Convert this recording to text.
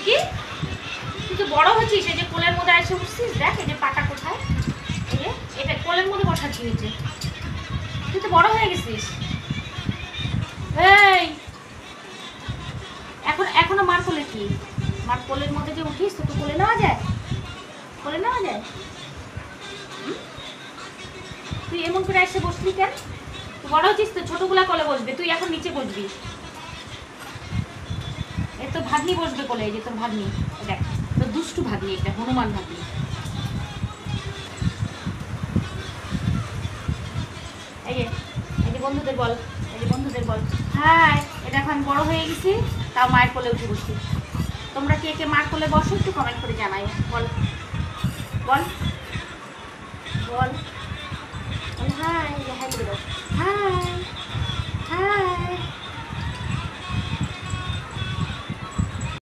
কি তুই তো বড় হচ্ছিস, এই যে কোলের মধ্যে এসে উঠছিস, দেখ এই যে পাটা কোথায়, এই যে এটা কোলের মধ্যে বসাচ্ছি হয়েছে, তুই তো বড় হয়ে গেছিস। এই এখনো মার কোলে কি, মার কোলের মধ্যে যে উঠিস তো কোলে নেওয়া যায়, কোলে নেওয়া যায়। তুই এমন করে এসে বসলি কেন? তুই বড় হচ্ছিস তো, ছোটগুলা কোলে বসবে, তুই এখন নিচে বসবি। এই তোর ভাগ্নি বসবে কোলে, এই যে তোর ভাগ্নি, দেখ তোর দুষ্টু ভাগ্নি, এটা হনুমান ভাগ্নি। এই যে বন্ধুদের বল, এই যে বন্ধুদের বল হাই। এটা এখন বড় হয়ে গেছি, তাও মায়ের কোলে উঠে বসি। তোমরা কে কে মার কোলে বসো একটু কমেন্ট করে জানাই। বল বল বল হাই, হাই করে দাও, হাই হাই।